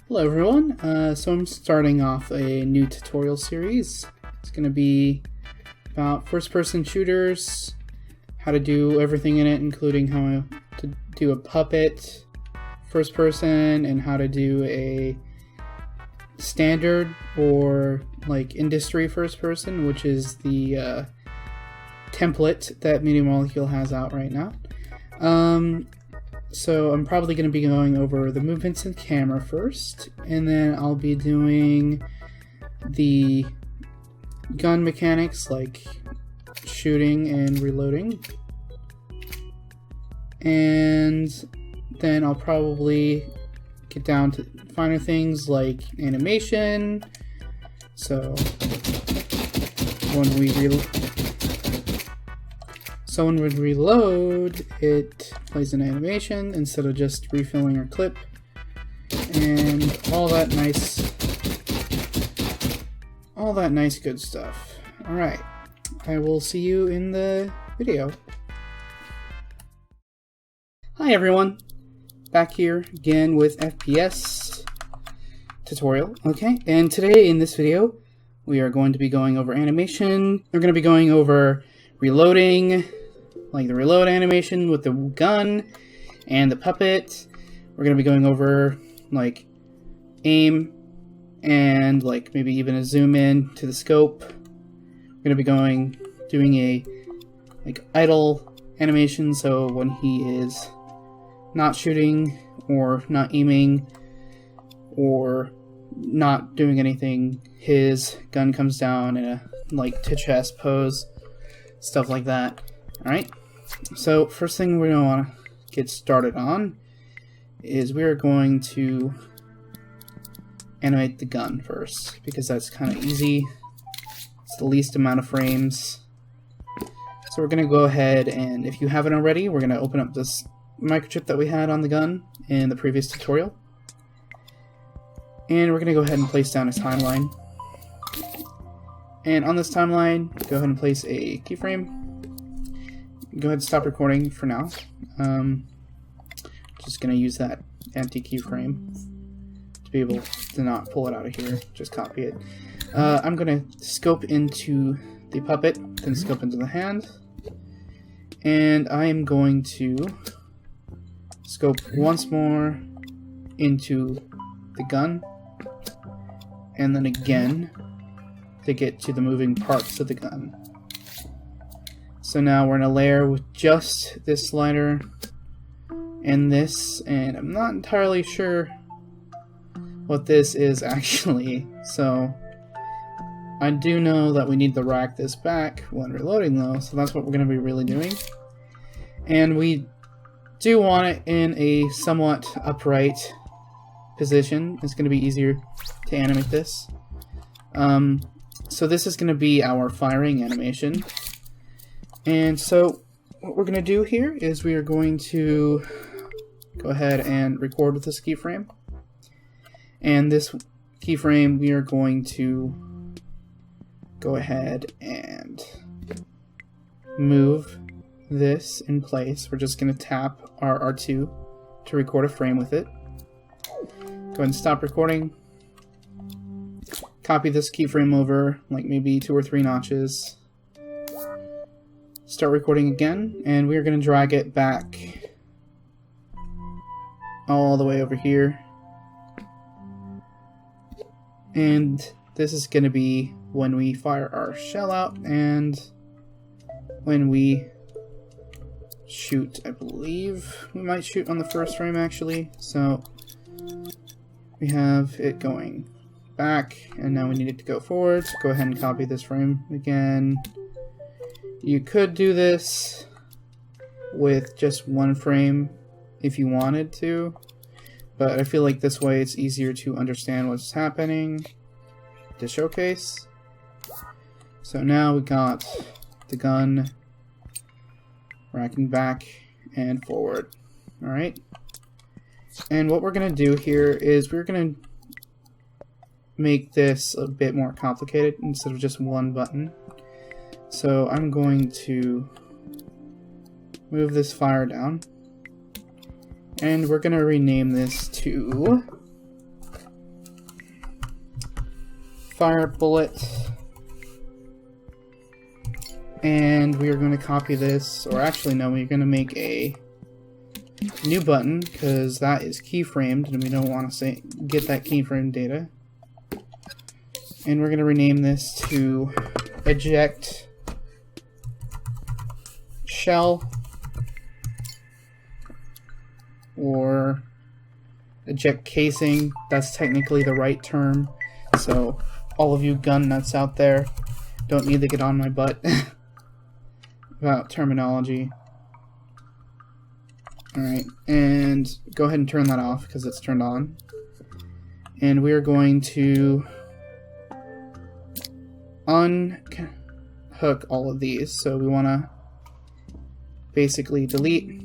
Hello everyone, so I'm starting off a new tutorial series. It's going to be about first-person shooters, how to do everything in it, including how to do a puppet first person and how to do a standard or like industry first person, which is the template that Media Molecule has out right now. So I'm probably going to be going over the movements in camera first, and then I'll be doing the gun mechanics like shooting and reloading. And then I'll probably get down to finer things like animation. So when we reload, it plays an animation instead of just refilling our clip, and all that nice good stuff. Alright, I will see you in the video. Hi everyone, back here again with FPS tutorial. Okay, and today in this video we are going to be going over animation. We're going to be going over reloading, like the reload animation with the gun and the puppet. We're going to be going over like aim and like maybe even a zoom in to the scope. We're going to be doing a like idle animation, so when he is not shooting or not aiming or not doing anything, his gun comes down in a like to chest pose, stuff like that. Alright, so first thing we're going to want to get started on is we're going to animate the gun first, because that's kind of easy. It's the least amount of frames. So we're going to go ahead, and if you haven't already, we're going to open up this microchip that we had on the gun in the previous tutorial. And we're going to go ahead and place down a timeline. And on this timeline, go ahead and place a keyframe. Go ahead and stop recording for now. Just going to use that empty keyframe to be able to not pull it out of here, just copy it. I'm going to scope into the puppet, then scope into the hand. And I am going to scope once more into the gun, and then again to get to the moving parts of the gun. So now we're in a layer with just this slider and this, and I'm not entirely sure what this is actually, so I do know that we need to rack this back when reloading though, so that's what we're going to be really doing. And we do want it in a somewhat upright position. It's going to be easier to animate this. So this is going to be our firing animation. And so what we're going to do here is we are going to go ahead and record with this keyframe. And this keyframe we are going to go ahead and move this in place. We're just going to tap our R2 to record a frame with it. Go ahead and stop recording. Copy this keyframe over like maybe 2 or 3 notches. Start recording again, and we're going to drag it back all the way over here. And this is going to be when we fire our shell out and when we shoot. I believe we might shoot on the first frame actually. So we have it going back, and now we need it to go forward. So go ahead and copy this frame again. You could do this with just 1 frame if you wanted to, but I feel like this way it's easier to understand what's happening to showcase. So now we got the gun racking back and forward. Alright. And what we're going to do here is we're going to make this a bit more complicated instead of just 1 button. So I'm going to move this fire down, and we're going to rename this to fire bullet, and we are going to copy this, or actually no, we're going to make a new button because that is keyframed and we don't want to get that keyframe data. And we're going to rename this to eject shell, or eject casing. That's technically the right term, so all of you gun nuts out there don't need to get on my butt about terminology. Alright, and go ahead and turn that off because it's turned on. And we're going to unhook all of these. So we want to basically delete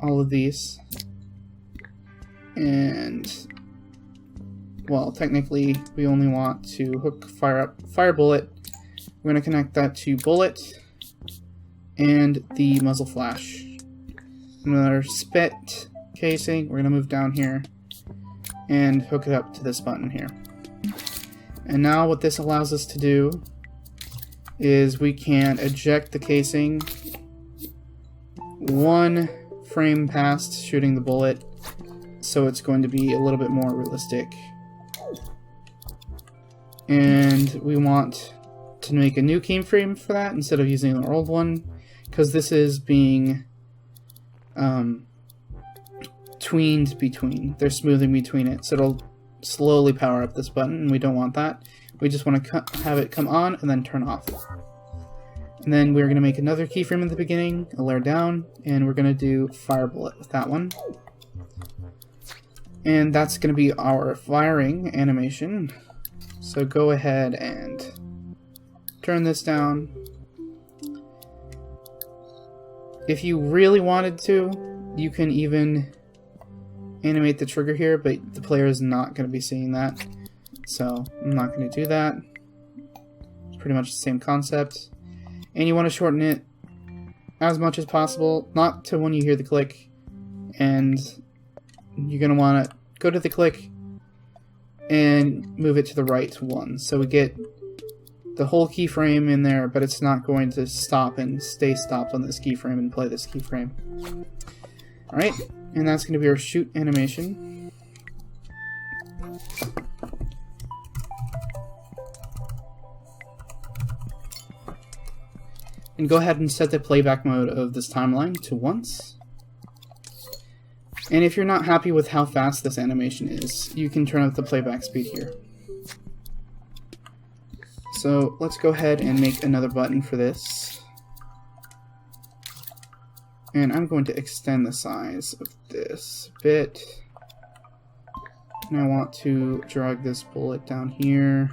all of these. And, well, technically we only want to hook fire bullet. We're going to connect that to bullet and the muzzle flash. Another spit casing, we're going to move down here and hook it up to this button here. And now what this allows us to do is we can eject the casing 1 frame past shooting the bullet, so it's going to be a little bit more realistic. And we want to make a new keyframe for that instead of using our old one, because this is being tweened between. They're smoothing between it, so it'll slowly power up this button, and we don't want that. We just want to have it come on and then turn off. And then we're going to make another keyframe at the beginning, a layer down, and we're going to do fire bullet with that one. And that's going to be our firing animation. So go ahead and turn this down. If you really wanted to, you can even animate the trigger here, but the player is not going to be seeing that. So I'm not going to do that. It's pretty much the same concept. And you want to shorten it as much as possible, not to when you hear the click. And you're going to want to go to the click and move it to the right one. So we get the whole keyframe in there, but it's not going to stop and stay stopped on this keyframe and play this keyframe. Alright, and that's going to be our shoot animation. And go ahead and set the playback mode of this timeline to once. And if you're not happy with how fast this animation is, you can turn up the playback speed here. So let's go ahead and make another button for this. And I'm going to extend the size of this a bit. And I want to drag this bullet down here,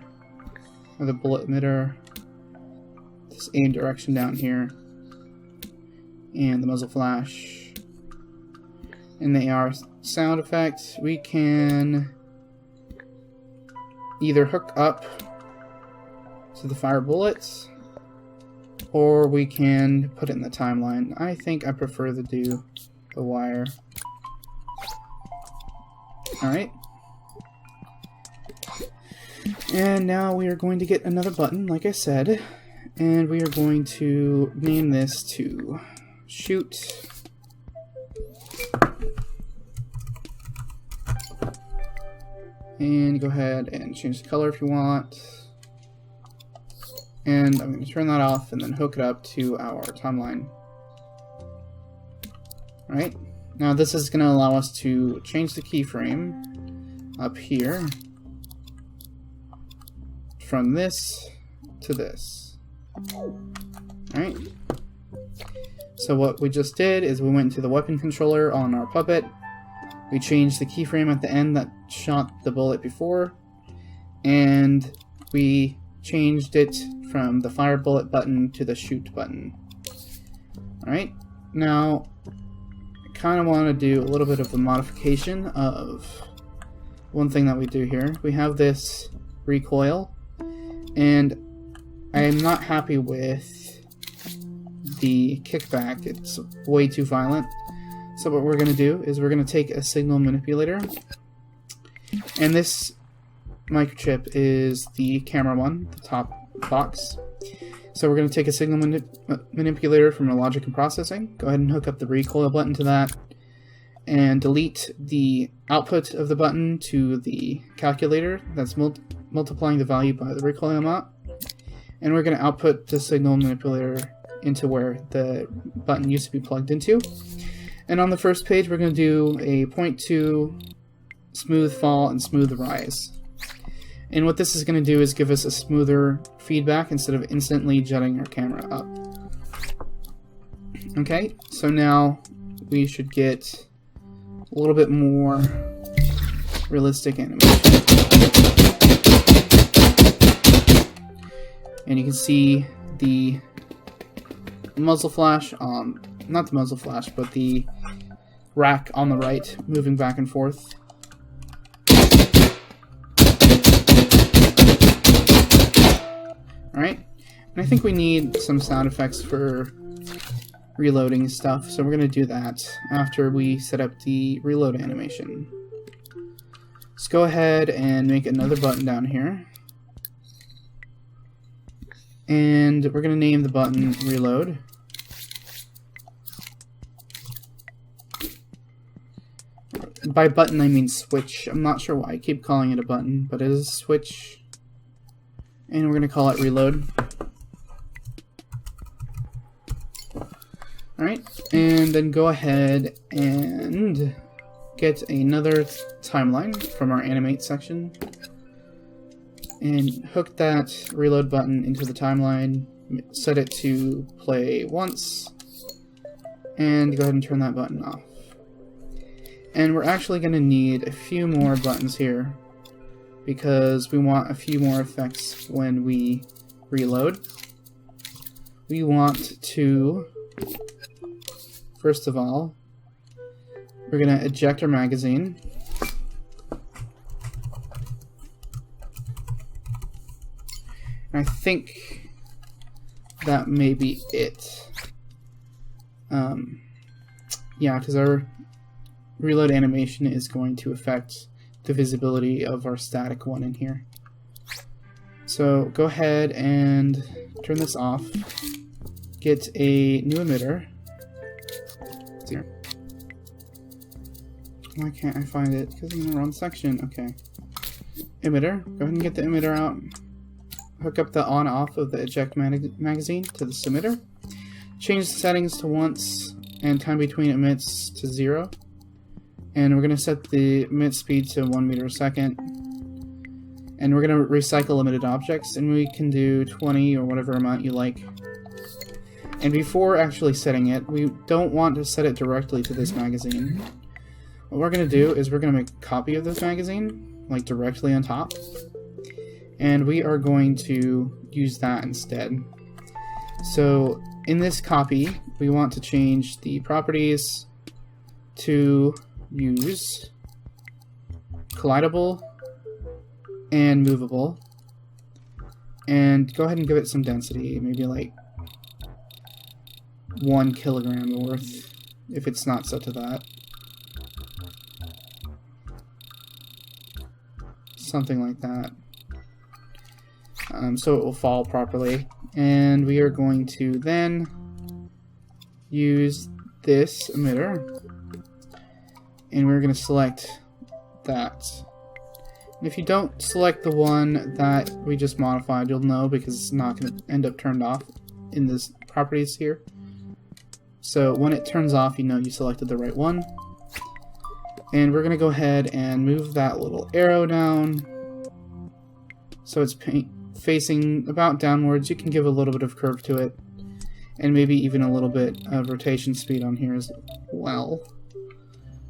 or the bullet emitter, this aim direction down here, and the muzzle flash. In the AR sound effect, we can either hook up to the fire bullets, or we can put it in the timeline. I think I prefer to do the wire. Alright. And now we are going to get another button, like I said, and we are going to name this to shoot. And go ahead and change the color if you want. And I'm going to turn that off and then hook it up to our timeline. Alright, now this is going to allow us to change the keyframe up here from this to this. Alright, so what we just did is we went to the weapon controller on our puppet. We changed the keyframe at the end that shot the bullet before, and we changed it from the fire bullet button to the shoot button. Alright, now I kind of want to do a little bit of a modification of one thing that we do here. We have this recoil, and I am not happy with the kickback. It's way too violent. So what we're going to do is we're going to take a signal manipulator, and this microchip is the camera one, the top box. So we're going to take a signal manipulator from our logic and processing, go ahead and hook up the recoil button to that, and delete the output of the button to the calculator that's multiplying the value by the recoil amount. And we're going to output the signal manipulator into where the button used to be plugged into. And on the first page, we're going to do a 0.2 smooth fall and smooth rise. And what this is going to do is give us a smoother feedback instead of instantly jutting our camera up. Okay, so now we should get a little bit more realistic animation. And you can see the muzzle flash on, not the muzzle flash, but the rack on the right moving back and forth. Alright, and I think we need some sound effects for reloading stuff, so we're going to do that after we set up the reload animation. Let's go ahead and make another button down here. And we're going to name the button reload. By button I mean switch. I'm not sure why I keep calling it a button, but it is a switch. And we're going to call it reload. Alright, and then go ahead and get another timeline from our animate section. And hook that reload button into the timeline, set it to play once, and go ahead and turn that button off. And we're actually going to need a few more buttons here, because we want a few more effects when we reload. We want to, first of all, we're going to eject our magazine. And I think that may be it. Yeah, because our reload animation is going to affect the visibility of our static one in here. So go ahead and turn this off. Get a new emitter. Here. Why can't I find it? Because I'm in the wrong section. Okay. Emitter. Go ahead and get the emitter out. Hook up the on-off of the eject magazine to the emitter. Change the settings to once and time between emits to 0. And we're going to set the emit speed to 1 meter a second. And we're going to recycle limited objects, and we can do 20 or whatever amount you like. And before actually setting it, we don't want to set it directly to this magazine. What we're going to do is we're going to make a copy of this magazine, like directly on top. And we are going to use that instead. So in this copy, we want to change the properties to use collidable and movable, and go ahead and give it some density, maybe like 1 kilogram worth, if it's not set to that. Something like that. So it will fall properly. And we are going to then use this emitter, and we're going to select that. And if you don't select the one that we just modified, you'll know because it's not going to end up turned off in this properties here. So when it turns off, you know you selected the right one. And we're going to go ahead and move that little arrow down so it's facing about downwards. You can give a little bit of curve to it, and maybe even a little bit of rotation speed on here as well.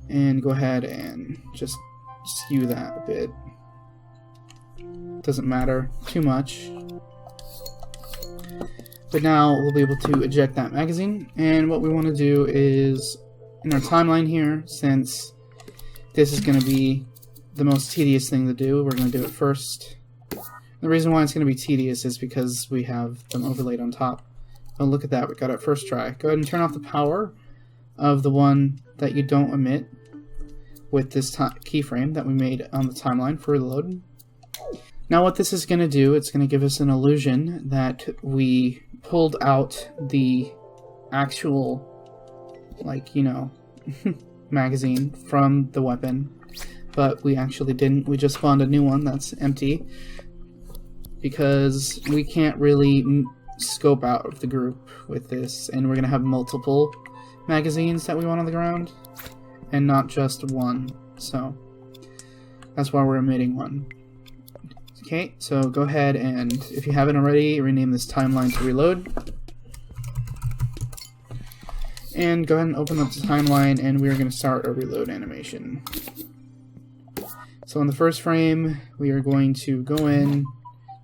And go ahead and just skew that a bit. Doesn't matter too much. But now we'll be able to eject that magazine, and what we want to do is, in our timeline here, since this is going to be the most tedious thing to do, we're going to do it first. The reason why it's going to be tedious is because we have them overlaid on top. Oh, look at that, we got it first try. Go ahead and turn off the power of the one that you don't emit with this keyframe that we made on the timeline for reload. Now what this is going to do, it's going to give us an illusion that we pulled out the actual, like, you know, magazine from the weapon, but we actually didn't. We just spawned a new one that's empty because we can't really scope out of the group with this, and we're going to have multiple magazines that we want on the ground and not just one, so that's why we're omitting one. Okay, so go ahead and, if you haven't already, rename this timeline to reload. And go ahead and open up the timeline, and we're going to start a reload animation. So in the first frame, we are going to go in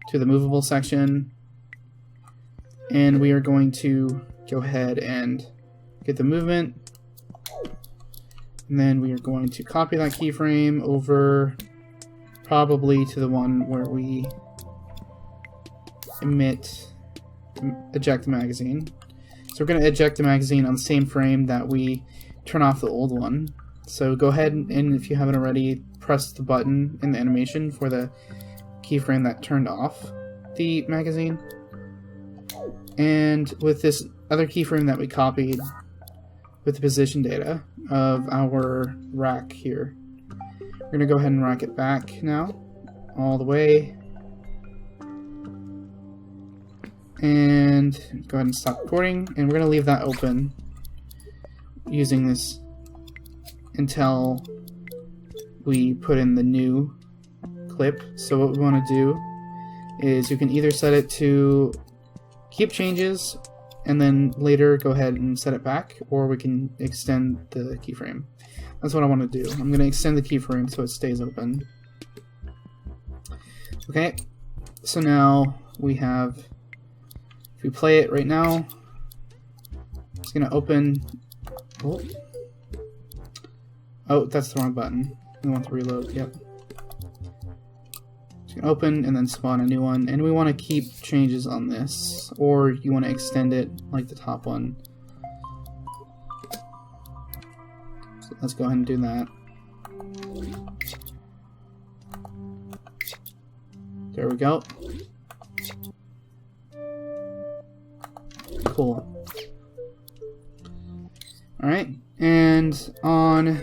to the movable section, and we are going to go ahead and get the movement. And then we are going to copy that keyframe over probably to the one where we eject the magazine. So we're going to eject the magazine on the same frame that we turn off the old one. So go ahead and, if you haven't already, press the button in the animation for the keyframe that turned off the magazine. And with this other keyframe that we copied with the position data of our rack here, we're going to go ahead and rack it back now, all the way. And go ahead and stop recording, and we're going to leave that open using this until we put in the new clip. So what we want to do is you can either set it to keep changes and then later go ahead and set it back, or we can extend the keyframe. That's what I want to do. I'm going to extend the keyframe so it stays open. Okay, so now we have, if we play it right now, it's going to open. Oh, that's the wrong button. We want to reload, yep. It's going to open and then spawn a new one, and we want to keep changes on this, or you want to extend it like the top one. So let's go ahead and do that. There we go. Cool. Alright, and on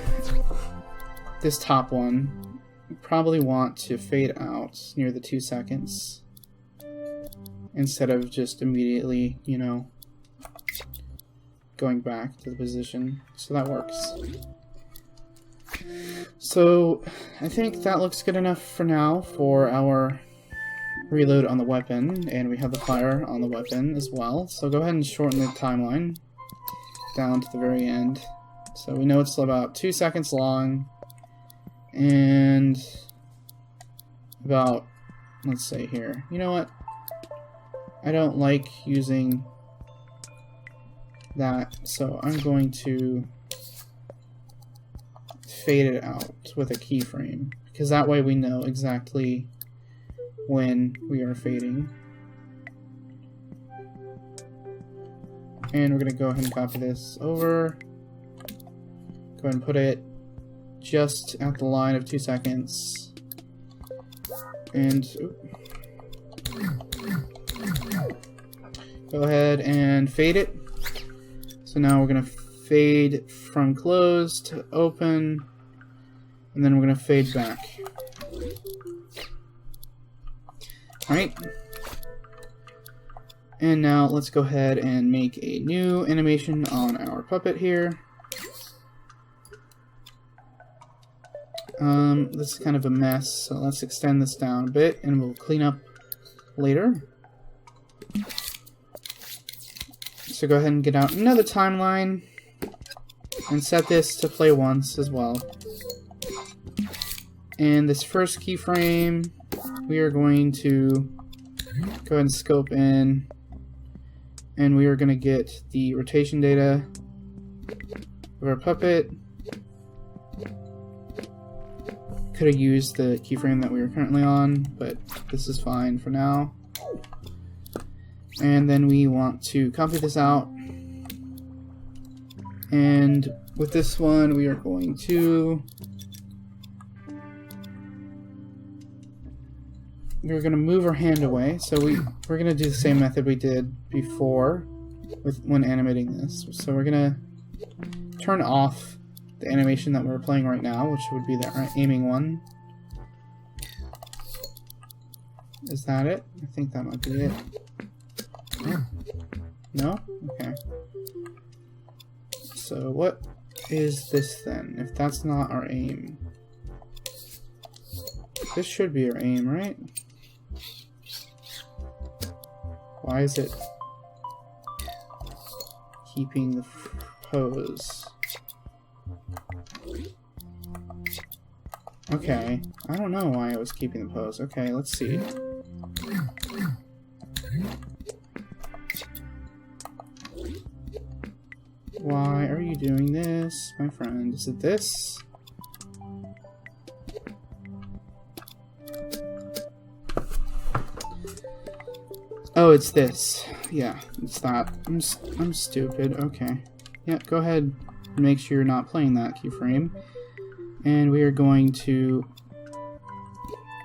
this top one, you probably want to fade out near the 2 seconds instead of just immediately, you know, going back to the position. So that works. So I think that looks good enough for now for our reload on the weapon, and we have the fire on the weapon as well. So go ahead and shorten the timeline down to the very end. So we know it's about 2 seconds long, and about, let's say here, you know what, I don't like using that, so I'm going to fade it out with a keyframe, because that way we know exactly when we are fading. And we're going to go ahead and copy this over, go ahead and put it just at the line of 2 seconds, and go ahead and fade it. So now we're going to fade from close to open, and then we're going to fade back. Alright, and now let's go ahead and make a new animation on our puppet here. This is kind of a mess, so let's extend this down a bit and we'll clean up later. So go ahead and get out another timeline and set this to play once as well. And this first keyframe, we are going to go ahead and scope in, and we are going to get the rotation data of our puppet. Could have used the keyframe that we were currently on, but this is fine for now. And then we want to copy this out, and with this one we are going to we're going to move our hand away. So we're going to do the same method we did before when animating this. So we're going to turn off the animation that we're playing right now, which would be that aiming one. Is that it? I think that might be it. No? Okay. So what is this then? If that's not our aim. This should be our aim, right? Why is it keeping the pose? Okay, I don't know why I was keeping the pose. Okay, let's see. Why are you doing this, my friend? Is it this? Oh, it's this. Yeah, it's that. I'm stupid. Okay. Yeah, go ahead and make sure you're not playing that keyframe. And we are going to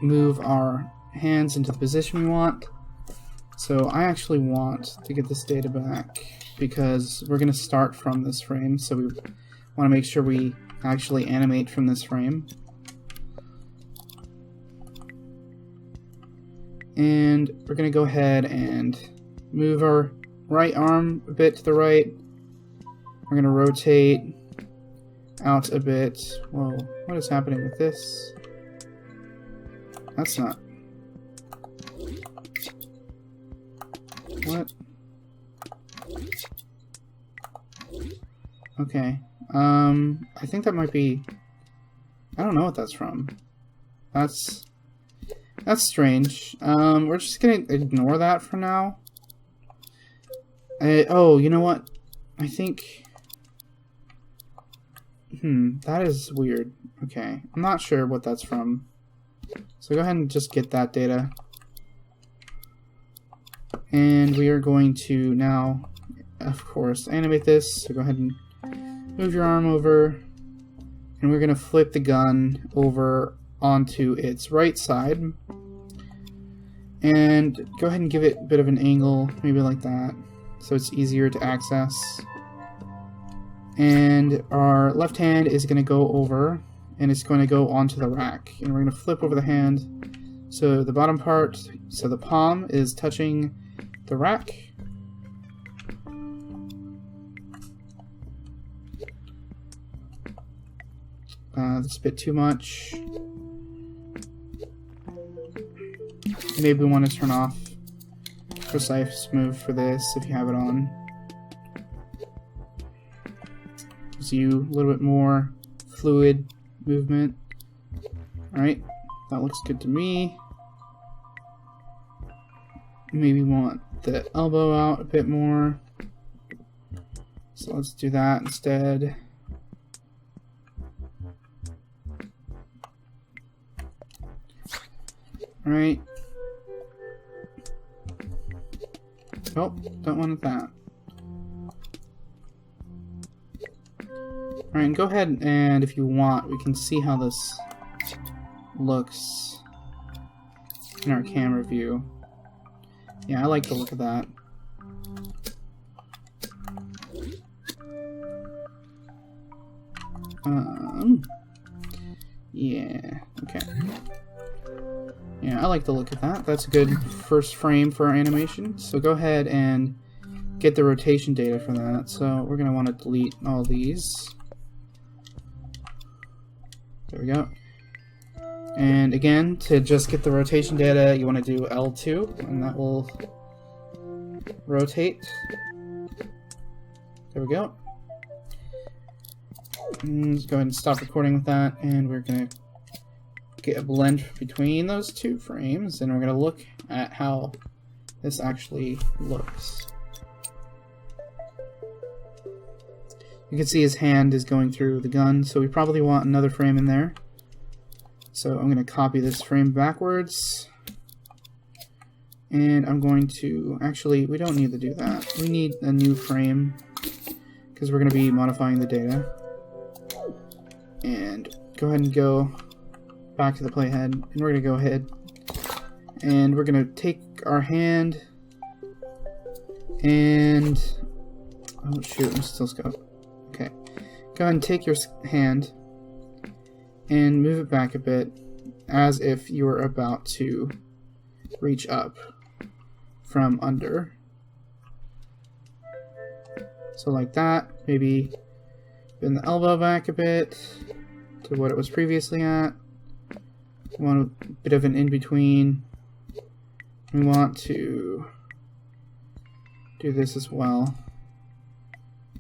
move our hands into the position we want. So I actually want to get this data back because we're going to start from this frame. So we want to make sure we actually animate from this frame. And we're going to go ahead and move our right arm a bit to the right. We're going to rotate out a bit. Whoa, what is happening with this? That's not... What? Okay. I think that might be... I don't know what that's from. That's strange. We're just gonna ignore that for now. Oh, you know what? I think... that is weird. Okay, I'm not sure what that's from. So go ahead and just get that data. And we are going to now, of course, animate this. So go ahead and move your arm over. And we're going to flip the gun over onto its right side. And go ahead and give it a bit of an angle, maybe like that, so it's easier to access. And our left hand is going to go over, and it's going to go onto the rack. And we're going to flip over the hand, so the bottom part, so the palm is touching the rack. That's a bit too much. Maybe we want to turn off precise move for this if you have it on. Gives you a little bit more fluid movement. Alright, that looks good to me. Maybe want the elbow out a bit more. So let's do that instead. Alright. Oh, don't want that. Alright, and go ahead and if you want, we can see how this looks in our camera view. Yeah, I like the look of that. Yeah, okay. Yeah, I like the look of that. That's a good first frame for our animation. So go ahead and get the rotation data for that. So we're going to want to delete all these. There we go. And again, to just get the rotation data, you want to do L2, and that will rotate. There we go. And let's go ahead and stop recording with that, and we're going to get a blend between those two frames, and we're going to look at how this actually looks. You can see his hand is going through the gun, so we probably want another frame in there. So I'm going to copy this frame backwards, and I'm going to, actually, we don't need to do that. We need a new frame, because we're going to be modifying the data. And go ahead and go back to the playhead, and we're going to go ahead And we're gonna take our hand and oh shoot, I'm still scope. Okay, go ahead and take your hand and move it back a bit as if you were about to reach up from under. So like that, maybe bend the elbow back a bit to what it was previously at. We want a bit of an in-between. We want to do this as well.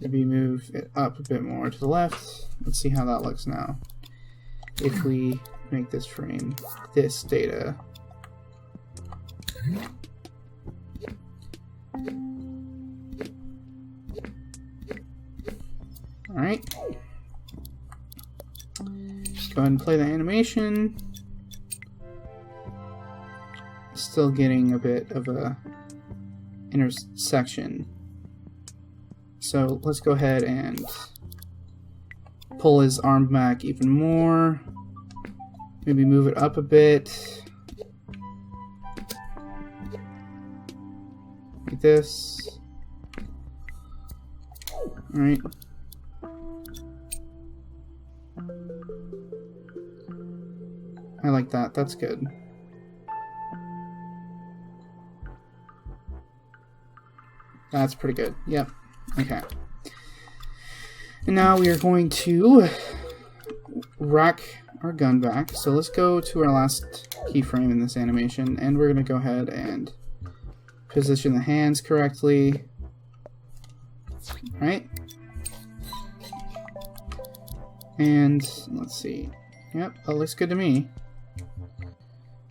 Maybe move it up a bit more to the left. Let's see how that looks now. If we make this frame this data. Alright. Go ahead and play the animation. Still getting a bit of a intersection. So let's go ahead and pull his arm back even more. Maybe move it up a bit. Like this. Alright. I like that. That's good. That's pretty good. Yep. Okay. And now we are going to rack our gun back. So let's go to our last keyframe in this animation, and we're going to go ahead and position the hands correctly. Right? And let's see. Yep, that looks good to me.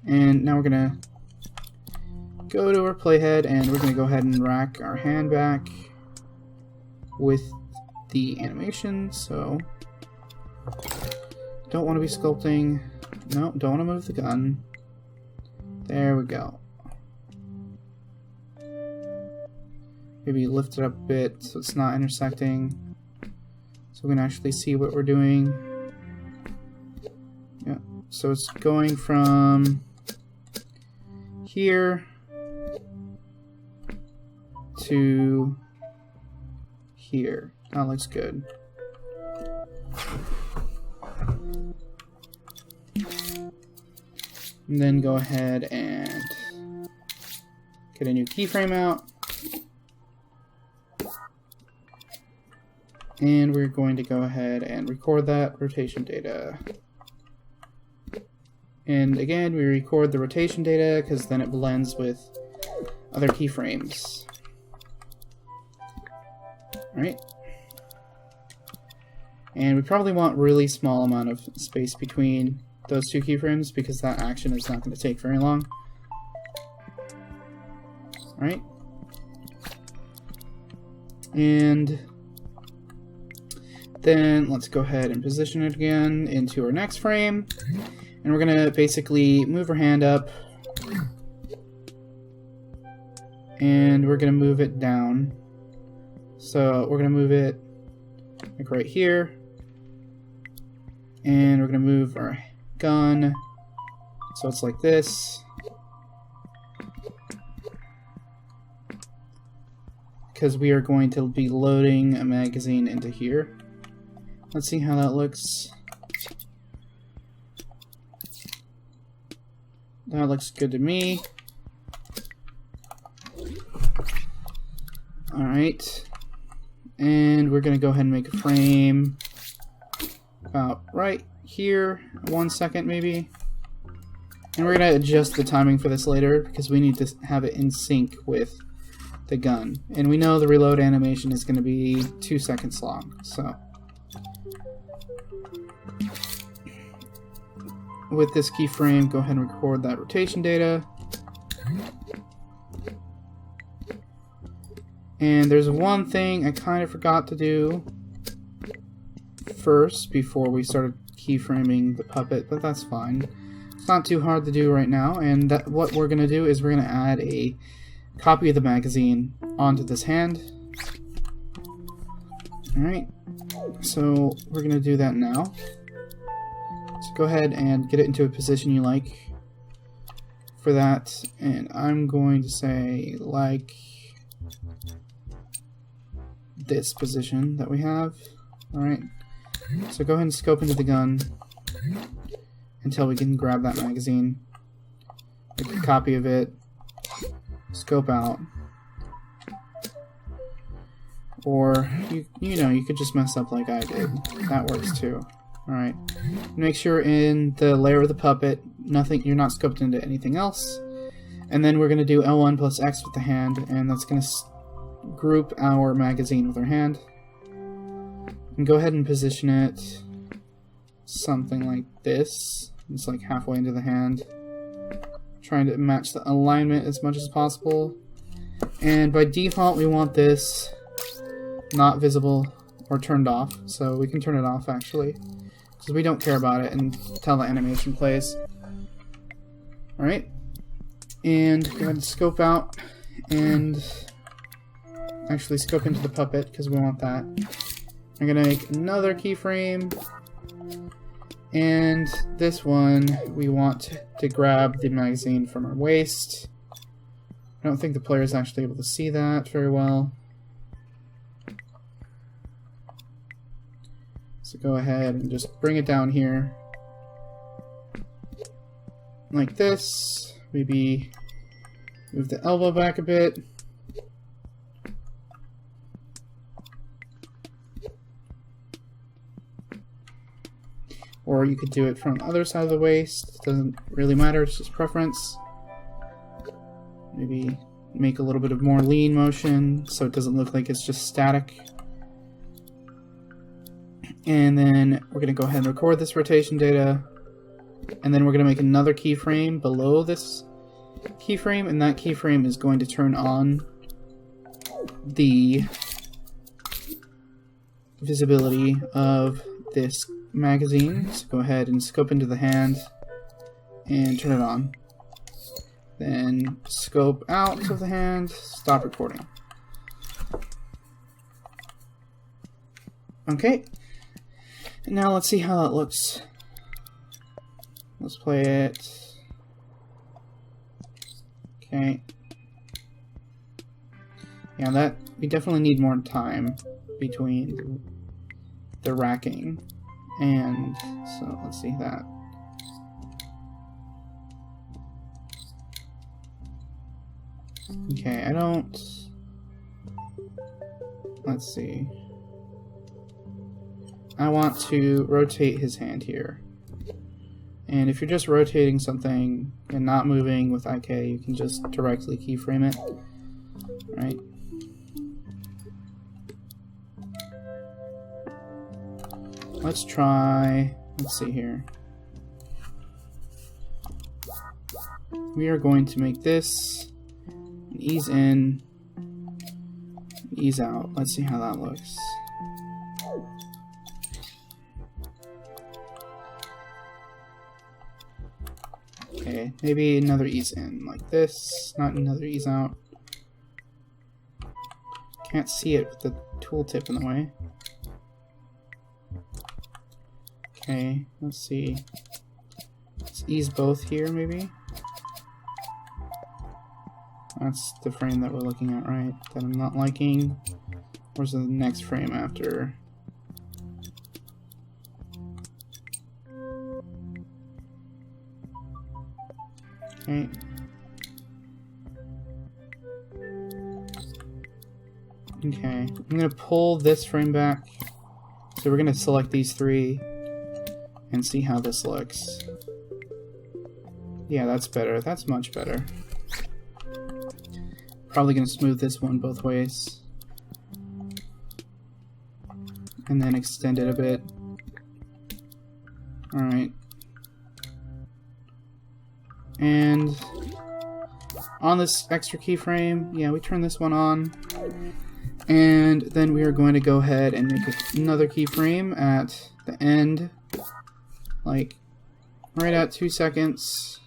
And now we're going to go to our playhead, and we're going to go ahead and rack our hand back with the animation. So don't want to be sculpting. No, don't want to move the gun. There we go. Maybe lift it up a bit so it's not intersecting, so we can actually see what we're doing. Yeah, so it's going from here to here. That looks good. And then go ahead and get a new keyframe out. And we're going to go ahead and record that rotation data. And again, we record the rotation data because then it blends with other keyframes. Right? And we probably want really small amount of space between those two keyframes because that action is not going to take very long. Right? And then let's go ahead and position it again into our next frame. And we're going to basically move our hand up. And we're going to move it down. So we're going to move it like right here. And we're going to move our gun so it's like this. Because we are going to be loading a magazine into here. Let's see how that looks. That looks good to me. Alright. And we're going to go ahead and make a frame about right here. 1 second maybe. And we're going to adjust the timing for this later because we need to have it in sync with the gun. And we know the reload animation is going to be 2 seconds long. So with this keyframe, go ahead and record that rotation data. And there's one thing I kind of forgot to do first before we started keyframing the puppet, but that's fine. It's not too hard to do right now, and what we're going to do is we're going to add a copy of the magazine onto this hand. Alright, so we're going to do that now. So go ahead and get it into a position you like for that, and I'm going to say like this position that we have. Alright, so go ahead and scope into the gun until we can grab that magazine. Make a copy of it, scope out. Or, you know, you could just mess up like I did. That works too. Alright. Make sure in the layer of the puppet, you're not scoped into anything else. And then we're going to do L1 plus X with the hand, and that's going to group our magazine with our hand. And go ahead and position it something like this. It's like halfway into the hand. Trying to match the alignment as much as possible. And by default, we want this not visible or turned off. So we can turn it off actually, because we don't care about it until the animation plays. Alright. And go ahead and scope out and actually scope into the puppet because we want that. I'm going to make another keyframe, and this one we want to grab the magazine from our waist. I don't think the player is actually able to see that very well. So go ahead and just bring it down here like this. Maybe move the elbow back a bit. Or you could do it from the other side of the waist. It doesn't really matter, it's just preference. Maybe make a little bit of more lean motion so it doesn't look like it's just static. And then we're going to go ahead and record this rotation data. And then we're going to make another keyframe below this keyframe, and that keyframe is going to turn on the visibility of this magazine. So go ahead and scope into the hand and turn it on. Then scope out of the hand, stop recording. Okay. And now let's see how that looks. Let's play it. Okay. Yeah, we definitely need more time between the racking. And so let's see that. Okay, let's see. I want to rotate his hand here. And if you're just rotating something and not moving with IK, you can just directly keyframe it. Right? Let's see here. We are going to make this an ease in, ease out. Let's see how that looks. Okay, maybe another ease in like this, not another ease out. Can't see it with the tooltip in the way. Okay, let's see. Let's ease both here, maybe. That's the frame that we're looking at, right? That I'm not liking. Where's the next frame after? Okay. Okay, I'm gonna pull this frame back. So we're gonna select these three and see how this looks. Yeah, that's better. That's much better. Probably gonna smooth this one both ways. And then extend it a bit. Alright. And on this extra keyframe, yeah, we turn this one on. And then we are going to go ahead and make another keyframe at the end. Like, right at 2 seconds.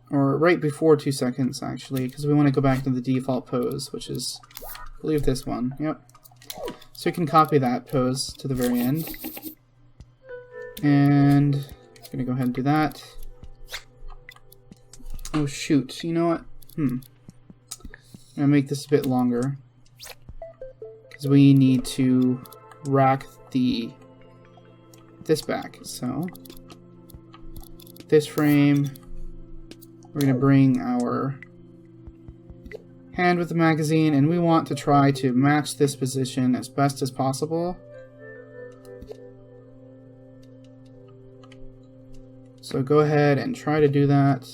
Or right before 2 seconds, actually, because we want to go back to the default pose, which is, I believe, this one. Yep. So we can copy that pose to the very end. And I'm going to go ahead and do that. Oh shoot, you know what? I'm gonna make this a bit longer. Because we need to rack this back. So, this frame, we're gonna bring our hand with the magazine, and we want to try to match this position as best as possible. So go ahead and try to do that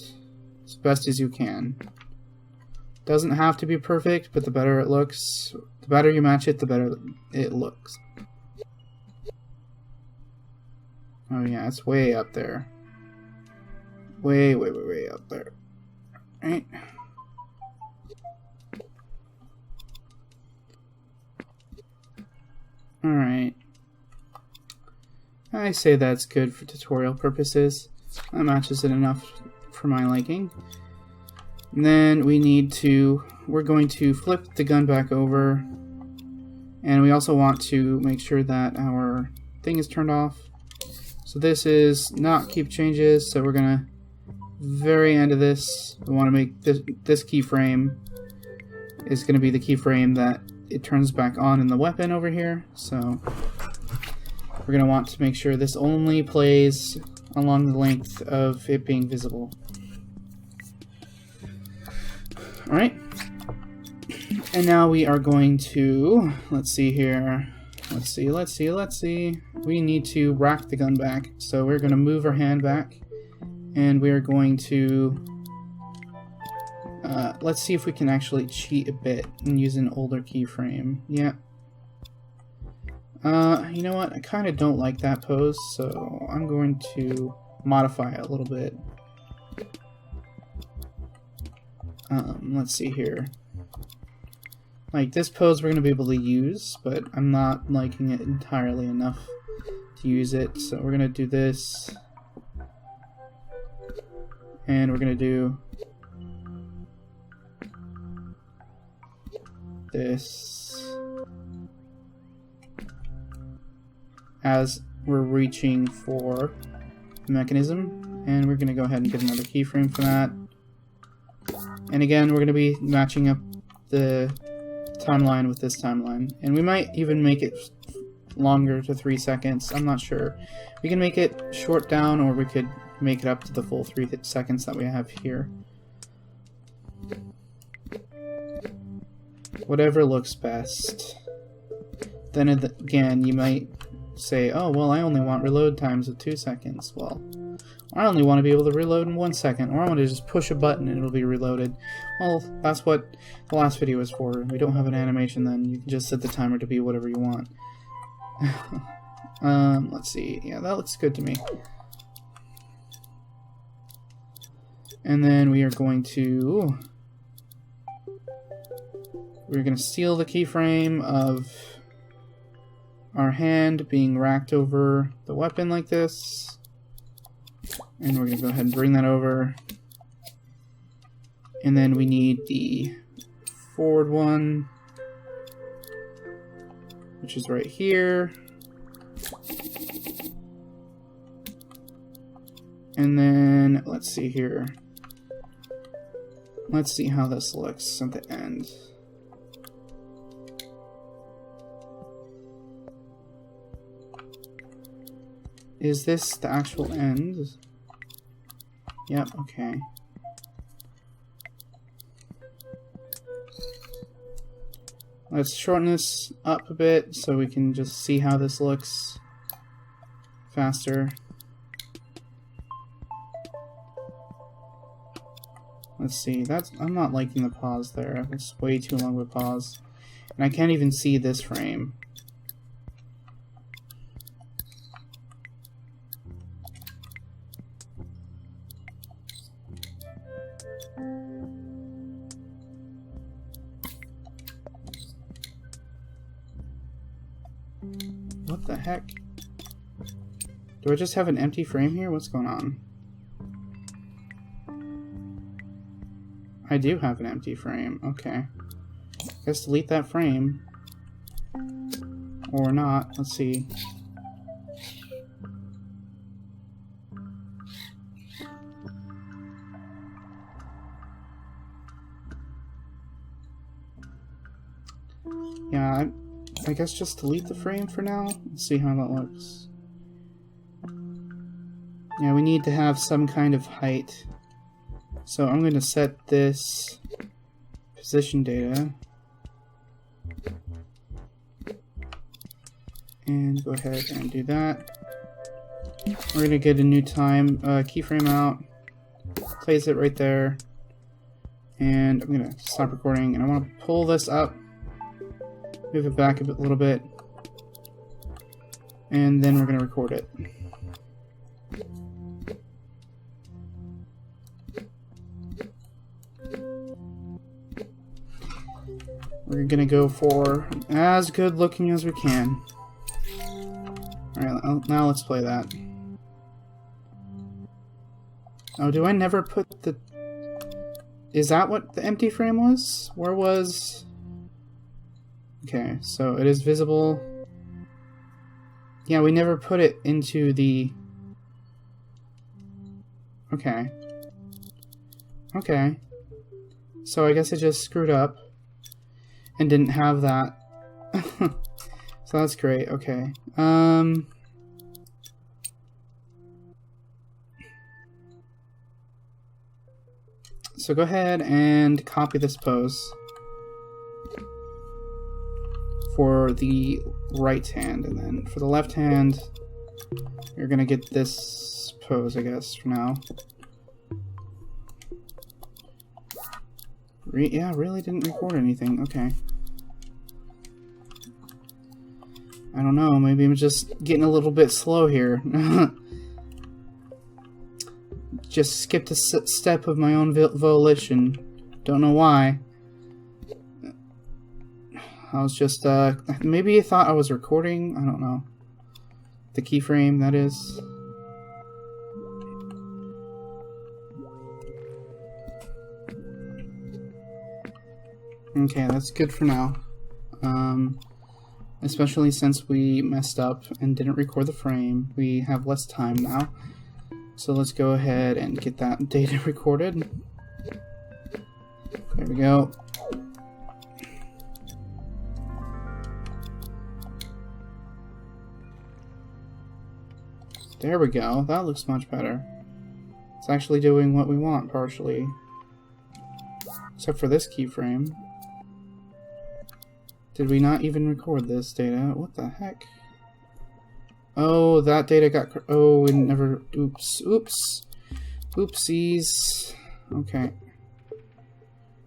as best as you can. Doesn't have to be perfect, but the better it looks, the better you match it, the better it looks. Oh yeah, it's way up there. Way up there. Right? Alright. I say that's good for tutorial purposes. That matches it enough for my liking. And then we're going to flip the gun back over. And we also want to make sure that our thing is turned off. So this is not keep changes, so we're gonna, very end of this, we want to make this keyframe is gonna be the keyframe that it turns back on in the weapon over here. So we're going to want to make sure this only plays along the length of it being visible. Alright. And now we are going to, let's see here. Let's see. We need to rack the gun back. So we're going to move our hand back. And we're going to, let's see if we can actually cheat a bit and use an older keyframe. Yeah. You know what? I kind of don't like that pose, so I'm going to modify it a little bit. Let's see here. Like, this pose we're going to be able to use, but I'm not liking it entirely enough to use it, so we're going to do this. And we're going to do this as we're reaching for the mechanism, and we're going to go ahead and get another keyframe for that. And again, we're going to be matching up the timeline with this timeline, and we might even make it longer to 3 seconds. I'm not sure. We can make it short down, or we could make it up to the full 3 seconds that we have here. Whatever looks best. Then again, you might say, oh, well, I only want reload times of 2 seconds. Well, I only want to be able to reload in 1 second, or I want to just push a button and it'll be reloaded. Well, that's what the last video was for. We don't have an animation then. You can just set the timer to be whatever you want. Let's see. Yeah, that looks good to me. And then we're going to steal the keyframe of our hand being racked over the weapon like this. And we're going to go ahead and bring that over. And then we need the forward one, which is right here. And then, let's see here. Let's see how this looks at the end. Is this the actual end? Yep, okay. Let's shorten this up a bit so we can just see how this looks faster. Let's see, I'm not liking the pause there. It's way too long of a pause. And I can't even see this frame. What the heck? Do I just have an empty frame here? What's going on? I do have an empty frame. Okay. Guess delete that frame. Or not. Let's see. Yeah, I guess just delete the frame for now. Let's see how that looks. Yeah, we need to have some kind of height. So I'm going to set this position data. And go ahead and do that. We're going to get a new time keyframe out. Place it right there. And I'm going to stop recording. And I want to pull this up. Move it back a little bit. And then we're going to record it. We're going to go for as good looking as we can. Alright, now let's play that. Oh, do I never put the... Is that what the empty frame was? Where was... Okay, so it is visible. Yeah, we never put it into the... Okay. Okay. So I guess I just screwed up and didn't have that. So that's great. Okay. So go ahead and copy this pose for the right hand, and then for the left hand, you're gonna get this pose, I guess, for now. Yeah, really didn't record anything. Okay. I don't know, maybe I'm just getting a little bit slow here. Just skipped a step of my own volition. Don't know why. I was just, maybe I thought I was recording. I don't know. The keyframe, that is. Okay, that's good for now. Especially since we messed up and didn't record the frame. We have less time now. So let's go ahead and get that data recorded. There we go. There we go. That looks much better. It's actually doing what we want, partially. Except for this keyframe. Did we not even record this data? What the heck? Oh, that data got... Oh, we never... Oops. Oops. Oopsies. Okay.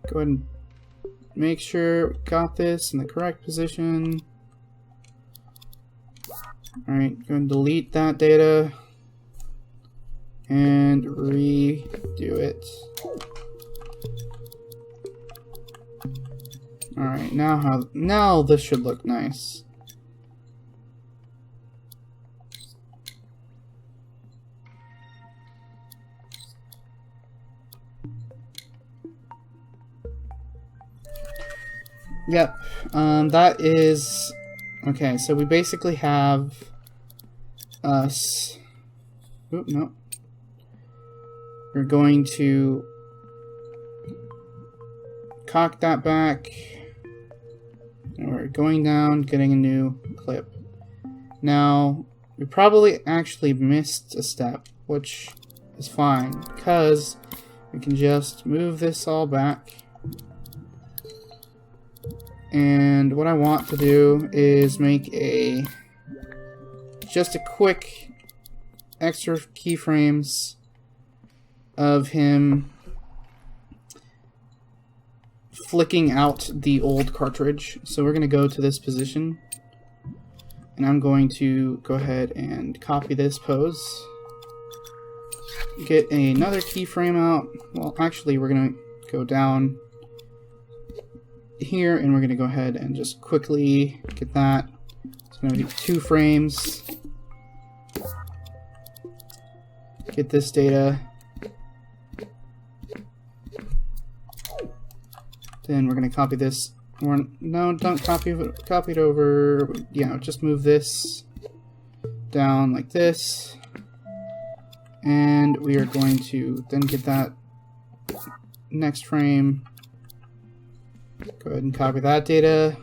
Go ahead and make sure we got this in the correct position. Alright, go ahead and delete that data. And redo it. Alright, now this should look nice. Yep, that is... Okay, so we basically have us... Oop, no. We're going to cock that back. And we're going down, getting a new clip. Now, we probably actually missed a step, which is fine, because we can just move this all back. And what I want to do is make just a quick extra keyframes of him flicking out the old cartridge. So we're going to go to this position, and I'm going to go ahead and copy this pose, get another keyframe out. Well, actually, we're going to go down here, and we're going to go ahead and just quickly get that. It's going to be 2 frames. Get this data. Then we're going to copy this. Or, no, don't copy it over. Yeah, just move this down like this. And we are going to then get that next frame. Go ahead and copy that data.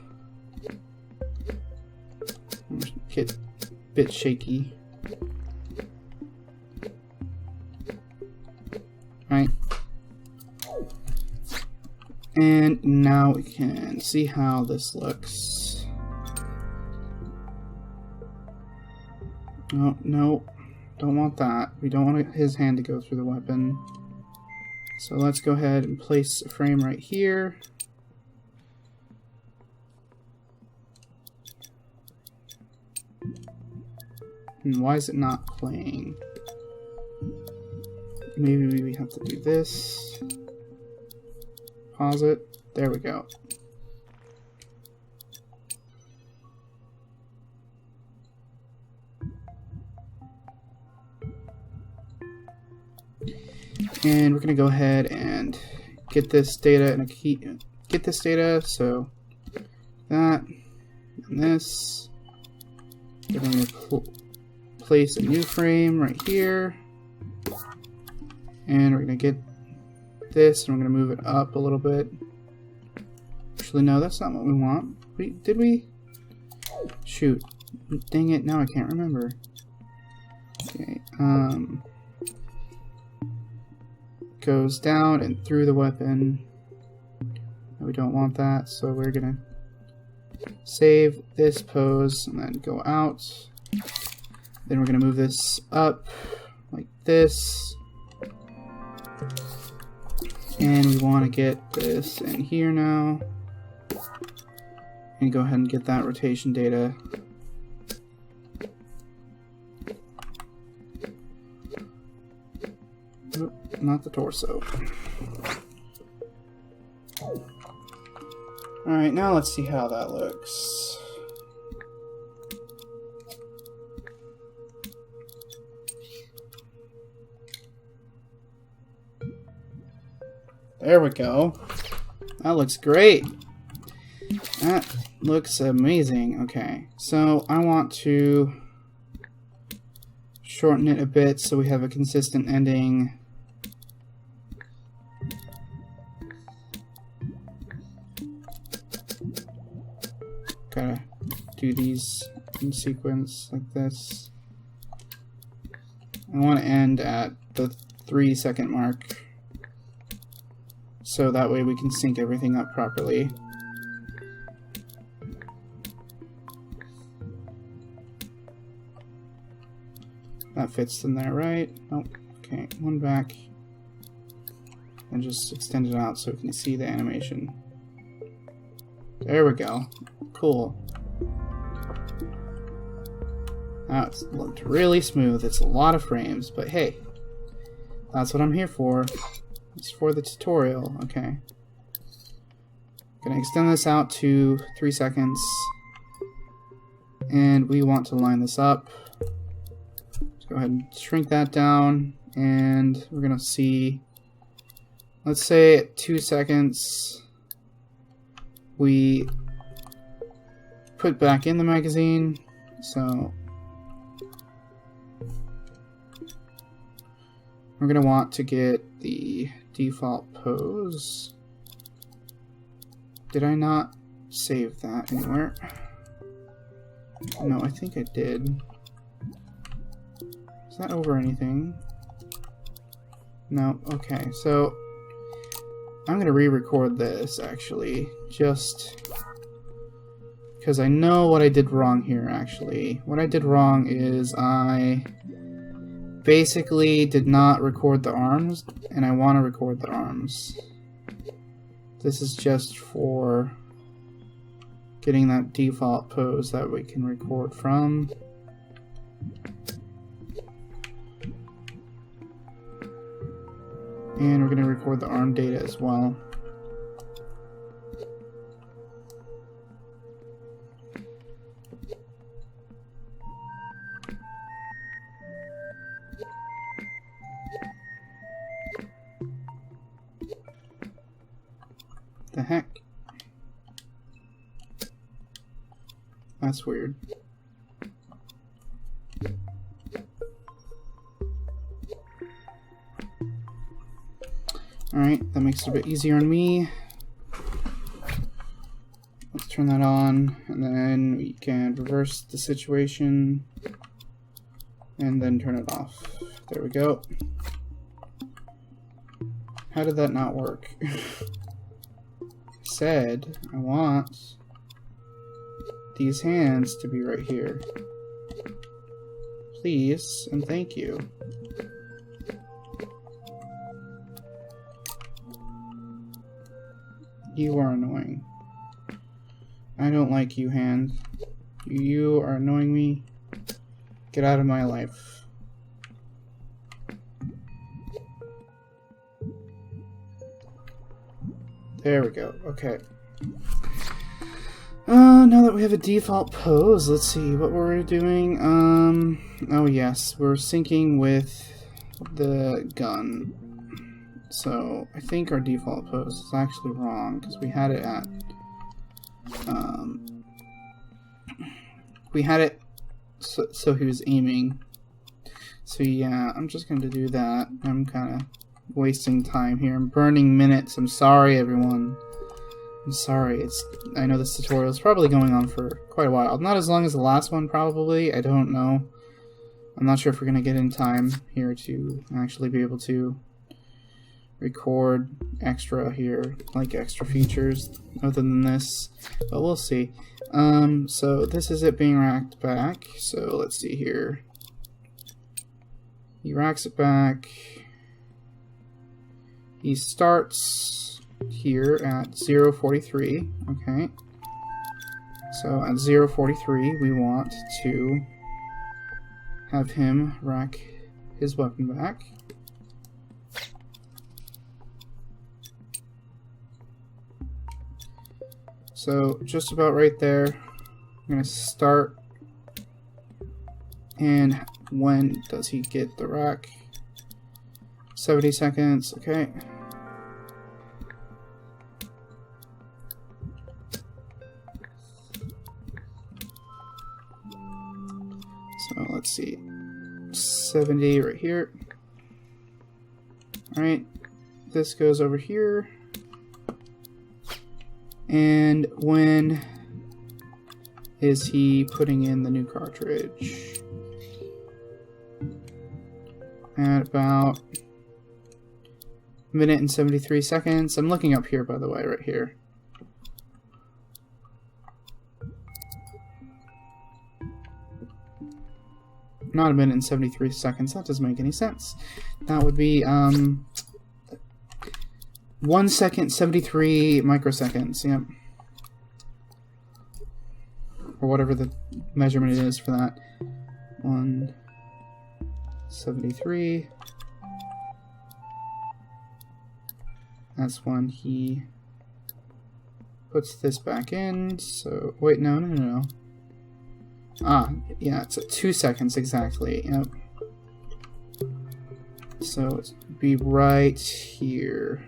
Get a bit shaky. Right. And now we can see how this looks. Oh, no. Don't want that. We don't want his hand to go through the weapon. So let's go ahead and place a frame right here. And why is it not playing? Maybe we have to do this. Pause it. There we go. And we're going to go ahead and get this data in a key. Get this data, so that and this. We're going to place a new frame right here. And we're going to get this, and we're going to move it up a little bit. Actually, no, that's not what we want. Did we? Shoot. Dang it, now I can't remember. Okay, goes down and through the weapon. We don't want that, so we're gonna save this pose and then go out. Then we're gonna move this up like this. And we want to get this in here now. And go ahead and get that rotation data. Oop, not the torso. Alright, now let's see how that looks. There we go. That looks great. That looks amazing. Okay, so I want to shorten it a bit so we have a consistent ending. Gotta do these in sequence like this. I want to end at the 3-second mark, so that way we can sync everything up properly. That fits in there, right? Oh, okay, one back. And just extend it out so we can see the animation. There we go. Cool. That looked really smooth. It's a lot of frames, but hey, that's what I'm here for. It's for the tutorial. Okay. Gonna extend this out to 3 seconds. And we want to line this up. Let's go ahead and shrink that down. And we're gonna see, let's say at 2 seconds, we put back in the magazine. So we're gonna want to get the default pose. Did I not save that anywhere? No, I think I did. Is that over anything? No, okay, so I'm gonna re-record this actually, just because I know what I did wrong here actually. What I did wrong is I basically did not record the arms, and I want to record the arms. This is just for getting that default pose that we can record from. And we're going to record the arm data as well. The heck? That's weird. Alright, that makes it a bit easier on me. Let's turn that on, and then we can reverse the situation and then turn it off. There we go. How did that not work? Said I want these hands to be right here. Please and thank you. You are annoying. I don't like you, hand. You are annoying me. Get out of my life. There we go. Okay. Now that we have a default pose, let's see what we're doing. Oh yes, we're syncing with the gun. So I think our default pose is actually wrong because we had it at so he was aiming. So yeah, I'm just going to do that. I'm kind of wasting time here. I'm burning minutes. I'm sorry, everyone. I'm sorry. I know this tutorial is probably going on for quite a while. Not as long as the last one, probably. I don't know. I'm not sure if we're going to get in time here to actually be able to record extra here, like extra features other than this, but we'll see. So this is it being racked back. So let's see here. He racks it back. He starts here at 0.43. Okay. So at 0.43, we want to have him rack his weapon back. So just about right there. I'm going to start. And when does he get the rack? 70 seconds. Okay. So let's see. 70 right here. Alright. This goes over here. And when is he putting in the new cartridge? At about a minute and 73 seconds. I'm looking up here, by the way, right here. Not a minute and 73 seconds. That doesn't make any sense. That would be 1 second, 73 microseconds, yep. Or whatever the measurement is for that. 173. That's when he puts this back in. So, wait, no. Ah, yeah, it's at 2 seconds exactly, yep. So, it'd be right here.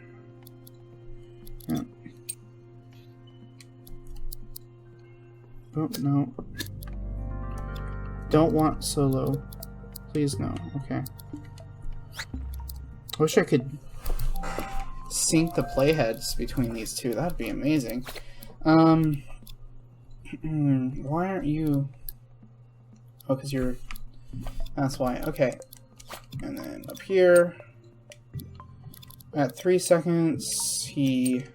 Yep. Oh, no. Don't want solo. Please, no. Okay. I wish I could sync the playheads between these two. That'd be amazing. Why aren't you... Oh, because you're... That's why. Okay. And then up here, at 3 seconds, he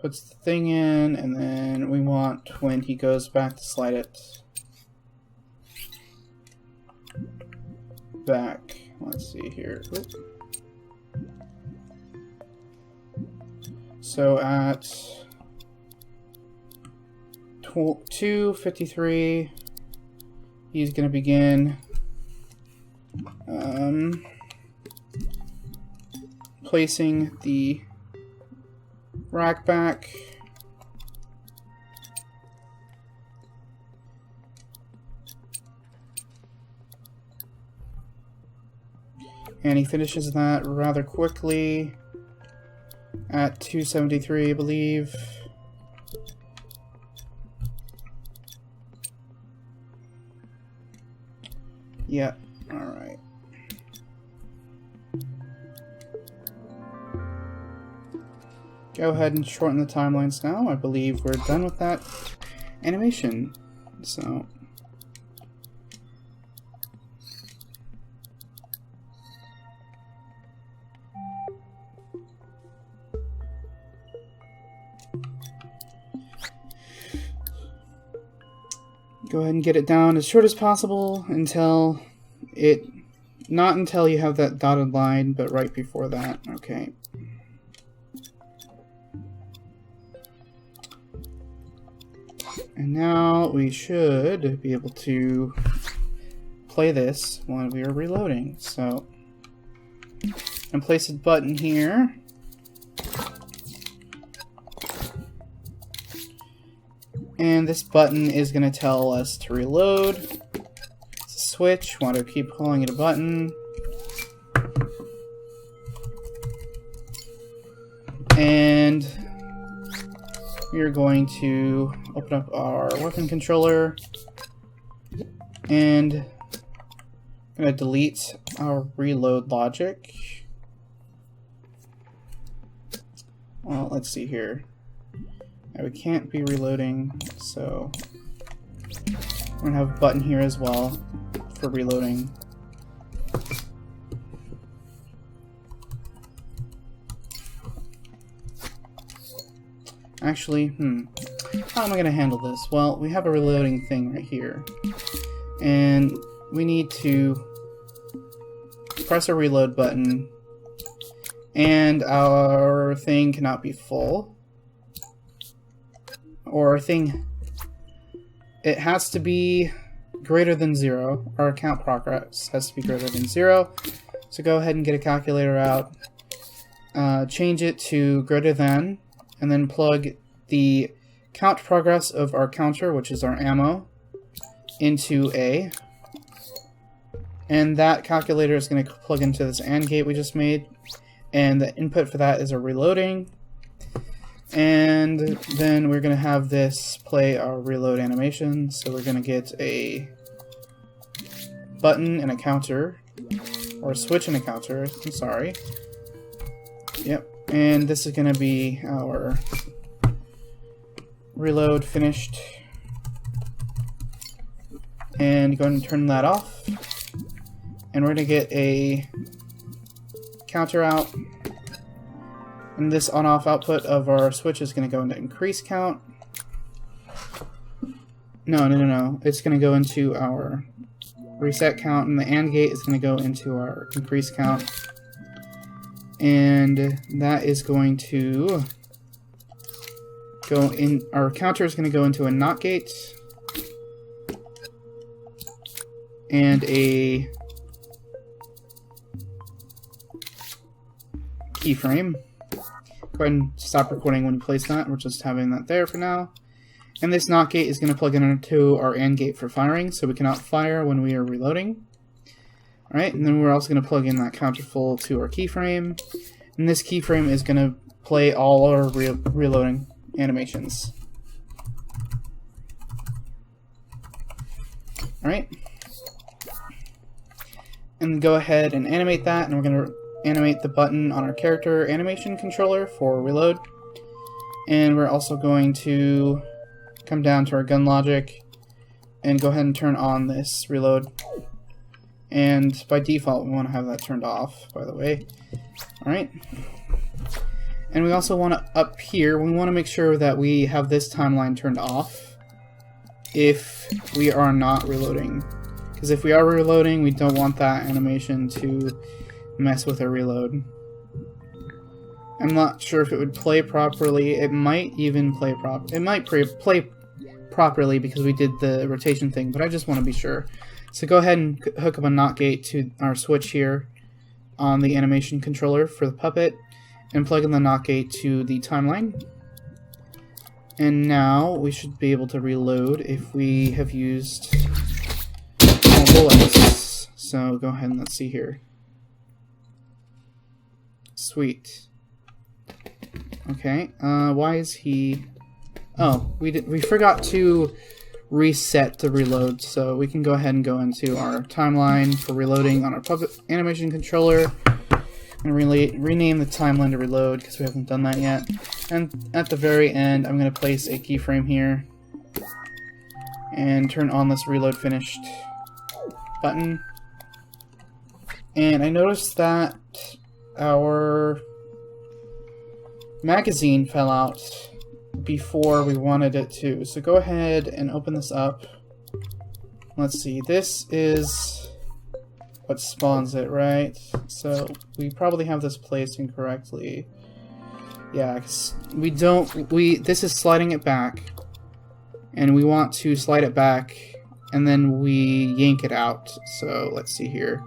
puts the thing in, and then we want when he goes back to slide it back. Let's see here. Oop. So at 2:53, he's going to begin placing the rack back. And he finishes that rather quickly at 2:73, I believe. Yeah, alright. go ahead and shorten the timelines now. I believe we're done with that animation. So go ahead and get it down as short as possible until it, not until you have that dotted line, but right before that. Okay. And now we should be able to play this while we are reloading. So, and place a button here. And this button is going to tell us to reload. It's a switch. Want to keep calling it a button. And we're going to open up our weapon controller. And I'm going to delete our reload logic. Well, let's see here. Now we can't be reloading, so we're going to have a button here as well for reloading. Actually, how am I going to handle this? Well, we have a reloading thing right here. And we need to press a reload button. And our thing cannot be full. Or our thing, it has to be greater than 0. Our count progress has to be greater than 0. So go ahead and get a calculator out. Change it to greater than. And then plug the count progress of our counter, which is our ammo, into A. And that calculator is going to plug into this AND gate we just made. And the input for that is a reloading. And then we're going to have this play our reload animation. So we're going to get a button and a counter. Or a switch and a counter, I'm sorry. Yep. And this is going to be our reload finished. And go ahead and turn that off. And we're going to get a counter out. And this on-off output of our switch is going to go into increase count. No. It's going to go into our reset count. And the AND gate is going to go into our increase count. And that is going to go in, our counter is going to go into a NOT gate and a keyframe. Go ahead and stop recording when you place that. We're just having that there for now. And this NOT gate is going to plug into our AND gate for firing, so we cannot fire when we are reloading. Alright, and then we're also going to plug in that counter full to our keyframe. And this keyframe is going to play all our reloading animations. Alright. And go ahead and animate that, and we're going to animate the button on our character animation controller for reload. And we're also going to come down to our gun logic and go ahead and turn on this reload. And by default, we want to have that turned off, by the way. Alright. And we also want to, up here, we want to make sure that we have this timeline turned off if we are not reloading. Because if we are reloading, we don't want that animation to mess with our reload. I'm not sure if it would play properly. It might even play properly. It might play properly because we did the rotation thing, but I just want to be sure. So go ahead and hook up a NOT gate to our switch here on the animation controller for the puppet and plug in the NOT gate to the timeline. And now we should be able to reload if we have used all bullets. So go ahead and let's see here. Sweet. Okay, why is he... Oh, we forgot to reset the reload, so we can go ahead and go into our timeline for reloading on our puppet animation controller and rename the timeline to reload because we haven't done that yet. And at the very end, I'm going to place a keyframe here and turn on this reload finished button. And I noticed that our magazine fell out before we wanted it to. So go ahead and open this up. Let's see, this is what spawns it, right? So we probably have this placed incorrectly. Yeah, because this is sliding it back, and we want to slide it back, and then we yank it out. So let's see here.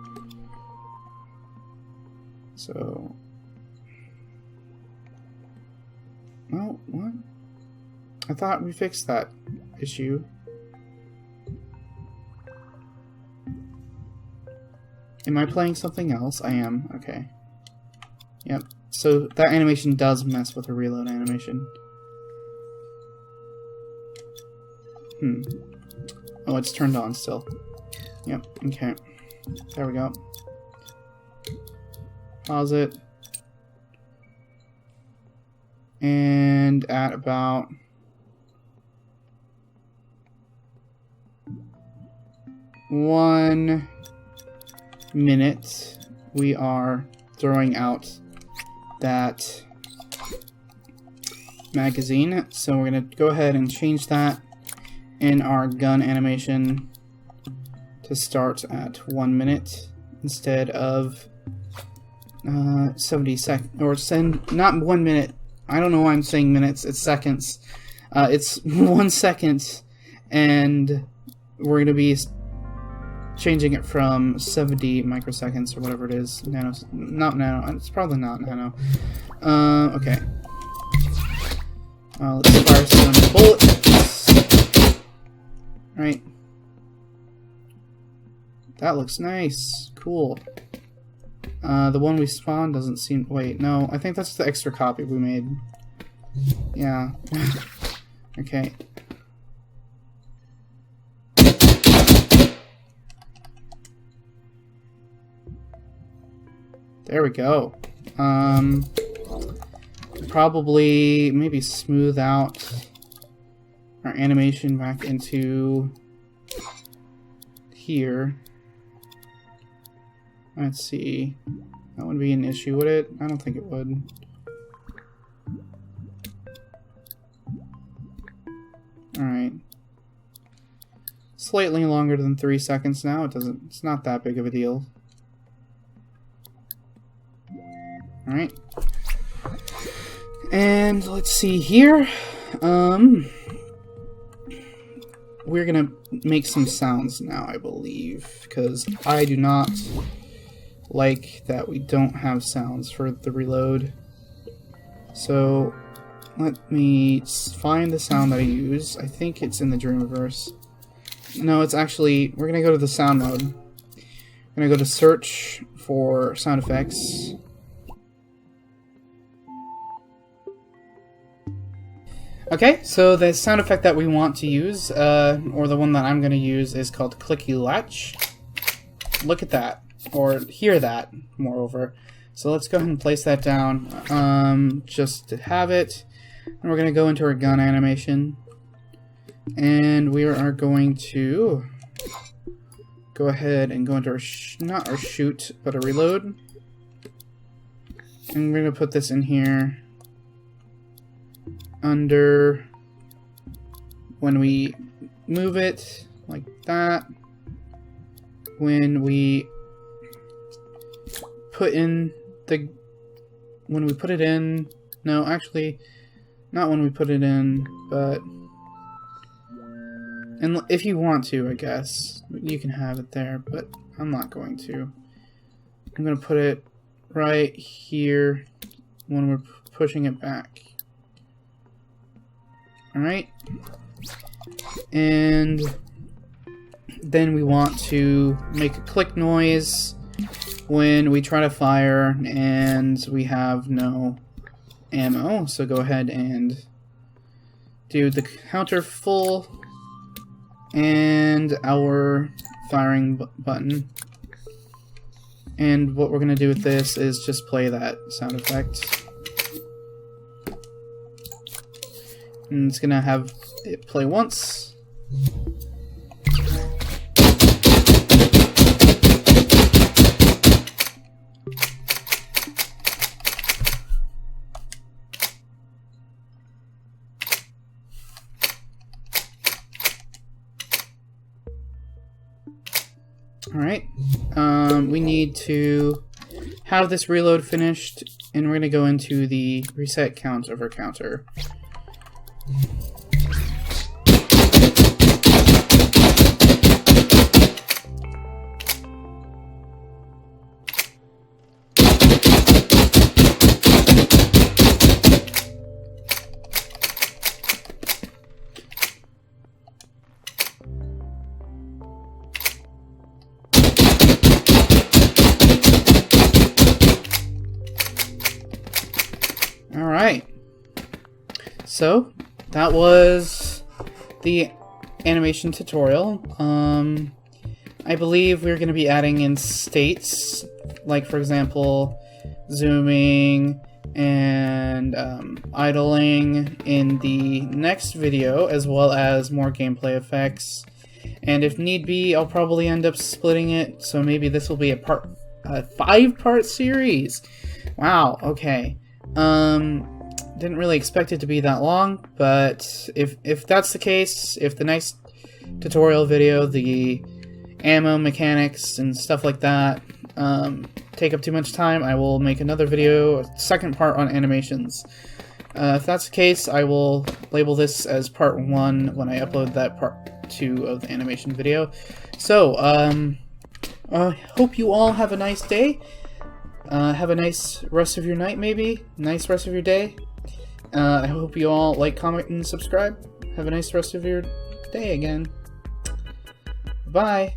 So, well, what? I thought we fixed that issue. Am I playing something else? I am. Okay. Yep. So that animation does mess with the reload animation. Oh, it's turned on still. Yep. Okay. There we go. Pause it. And at about one minute, we are throwing out that magazine. So we're going to go ahead and change that in our gun animation to start at 1 minute instead of 70 seconds, or not 1 minute. I don't know why I'm saying minutes, it's seconds. It's 1 second, and we're going to be changing it from 70 microseconds or whatever it is. Not nano. It's probably not nano. Okay. Let's fire some bullets. Right. That looks nice. Cool. The one we spawned doesn't seem... Wait, no. I think that's the extra copy we made. Yeah. Okay. There we go. Probably maybe smooth out our animation back into here. Let's see. That wouldn't be an issue, would it? I don't think it would. Alright. Slightly longer than 3 seconds now. It's not that big of a deal. Alright. And let's see here. We're gonna make some sounds now, I believe, because I do not like that we don't have sounds for the reload. So let me find the sound that I use. I think it's in the Dreamiverse. No, it's actually, we're gonna go to the sound mode. We're gonna go to search for sound effects. Okay, so the sound effect that we want to use, or the one that I'm going to use, is called Clicky Latch. Look at that, or hear that, moreover. So let's go ahead and place that down, just to have it. And we're going to go into our gun animation. And we are going to go ahead and go into our, not our shoot, but a reload. And we're going to put this in here. Under when we move it like that, when we put in the no, actually not when we put it in, but and if you want to, I guess you can have it there, but I'm not going to. I'm going to put it right here when we're pushing it back. Alright, and then we want to make a click noise when we try to fire and we have no ammo. So go ahead and do the counter full and our firing button. And what we're going to do with this is just play that sound effect. And it's gonna have it play once. Alright, we need to have this reload finished, and we're going to go into the reset count over counter. Alright, so that was the animation tutorial. I believe we're going to be adding in states, like for example, zooming and idling in the next video, as well as more gameplay effects. And if need be, I'll probably end up splitting it, so maybe this will be a 5-part series. Wow, okay. Didn't really expect it to be that long, but if that's the case, if the next tutorial video, the ammo mechanics and stuff like that, take up too much time, I will make another video, a second part on animations. If that's the case, I will label this as part 1 when I upload that part 2 of the animation video. So, I hope you all have a nice day. Have a nice rest of your night, maybe. Nice rest of your day. I hope you all like, comment, and subscribe. Have a nice rest of your day again. Bye.